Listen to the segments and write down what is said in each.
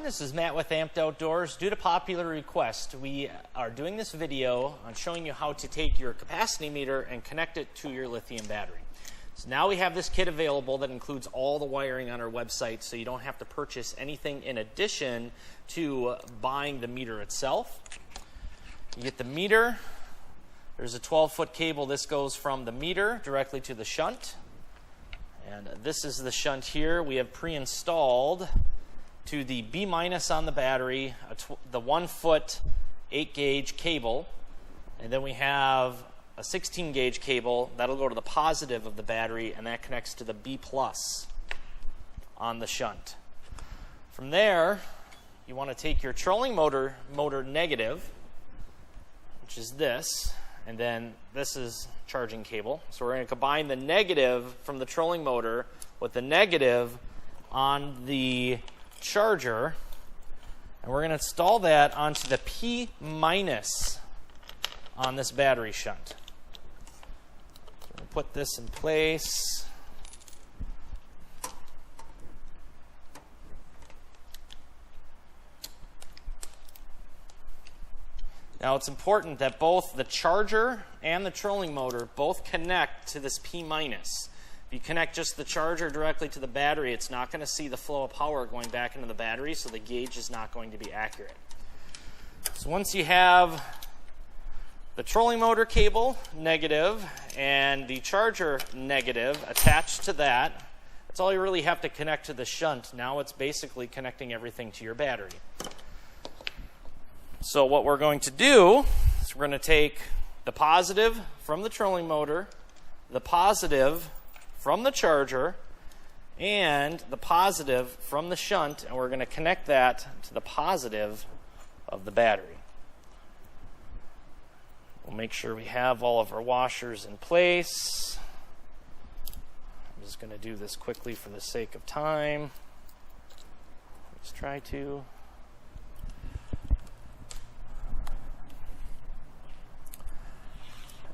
this is Matt with Amped Outdoors. Due to popular request, we are doing this video on showing you how to take your capacity meter and connect it to your lithium battery. So now we have this kit available that includes all the wiring on our website, so you don't have to purchase anything in addition to buying the meter itself. You get the meter. There's a 12-foot cable. This goes from the meter directly to the shunt. And this is the shunt here. We have pre-installed to the B- on the battery, the 1-foot 8-gauge cable, and then we have a 16-gauge cable that'll go to the positive of the battery, and that connects to the B+ on the shunt. From there, you want to take your trolling motor negative, which is this, and then this is charging cable. So we're going to combine the negative from the trolling motor with the negative on the charger, and we're going to install that onto the P- on this battery shunt. So we're going to put this in place. Now it's important that both the charger and the trolling motor both connect to this P-. If you connect just the charger directly to the battery, it's not going to see the flow of power going back into the battery, so the gauge is not going to be accurate. So once you have the trolling motor cable negative and the charger negative attached to that, that's all you really have to connect to the shunt. Now it's basically connecting everything to your battery. So what we're going to do is we're going to take the positive from the trolling motor, the positive from the charger, and the positive from the shunt, and we're going to connect that to the positive of the battery. We'll make sure we have all of our washers in place. I'm just going to do this quickly for the sake of time. Let's try to.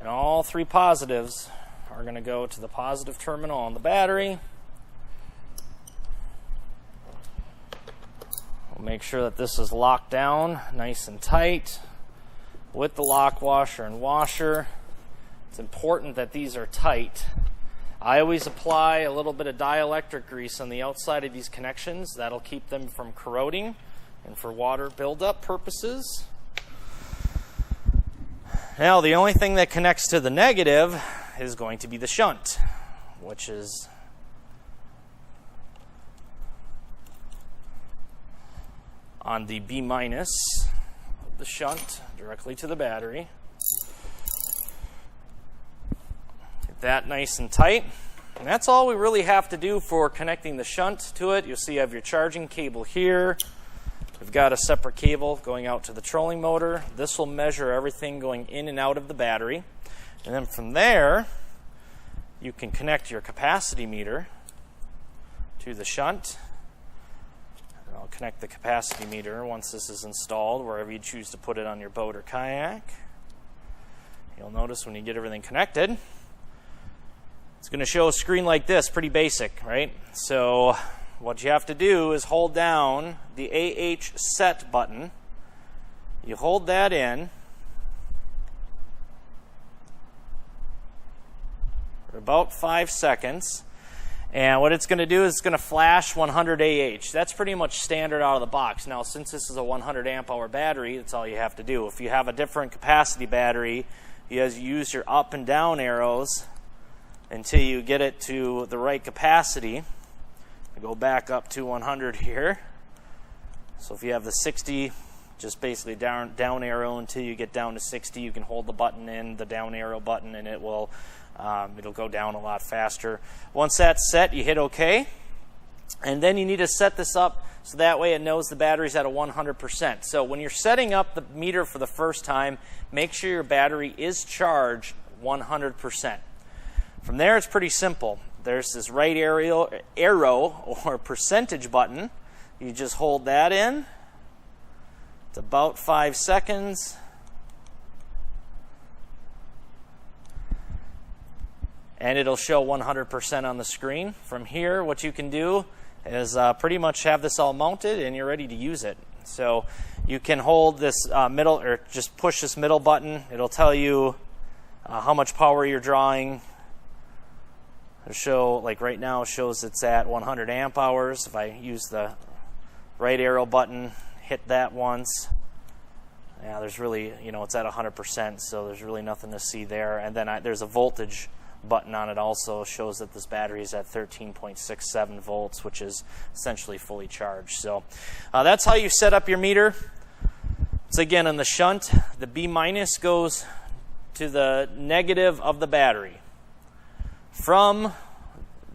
And all three positives are going to go to the positive terminal on the battery. We'll make sure that this is locked down nice and tight with the lock washer and washer. It's important that these are tight. I always apply a little bit of dielectric grease on the outside of these connections. That'll keep them from corroding and for water buildup purposes. Now, the only thing that connects to the negative is going to be the shunt, which is on the B- of the shunt directly to the battery. Get that nice and tight. And that's all we really have to do for connecting the shunt to it. You'll see you have your charging cable here. We've got a separate cable going out to the trolling motor. This will measure everything going in and out of the battery. And then from there, you can connect your capacity meter to the shunt. And I'll connect the capacity meter once this is installed, wherever you choose to put it on your boat or kayak. You'll notice when you get everything connected, it's going to show a screen like this, pretty basic, right? So what you have to do is hold down the AH set button. You hold that in for about 5 seconds. And what it's going to do is it's going to flash 100 AH. That's pretty much standard out of the box. Now, since this is a 100 amp hour battery, that's all you have to do. If you have a different capacity battery, you use your up and down arrows until you get it to the right capacity. Go back up to 100 here. So if you have the 60, just basically down arrow until you get down to 60. You can hold the button in, the down arrow button, and it'll go down a lot faster. Once that's set, you hit OK. And then you need to set this up so that way it knows the battery's at a 100%. So when you're setting up the meter for the first time, make sure your battery is charged 100%. From there, it's pretty simple. There's this right arrow or percentage button. You just hold that in. It's about 5 seconds. And it'll show 100% on the screen. From here, what you can do is pretty much have this all mounted and you're ready to use it. So you can hold this middle, or just push this middle button. It'll tell you how much power you're drawing. It'll show, like right now, it shows it's at 100 amp hours. If I use the right arrow button, hit that once, yeah, there's really, it's at 100%, so there's really nothing to see there. And then there's a voltage button on it also, shows that this battery is at 13.67 volts, which is essentially fully charged. So that's how you set up your meter. It's again in the shunt. The B minus goes to the negative of the battery. From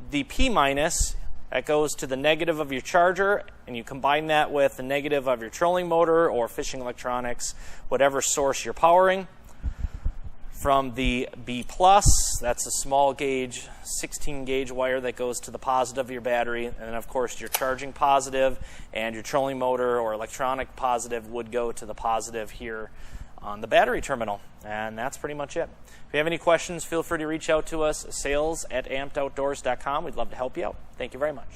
the P minus, that goes to the negative of your charger, and you combine that with the negative of your trolling motor or fishing electronics, whatever source you're powering. From the B plus, that's a small gauge, 16 gauge wire that goes to the positive of your battery, and then of course your charging positive and your trolling motor or electronic positive would go to the positive here on the battery terminal. And that's pretty much it. If you have any questions, feel free to reach out to us, sales@ampedoutdoors.com. We'd love to help you out. Thank you very much.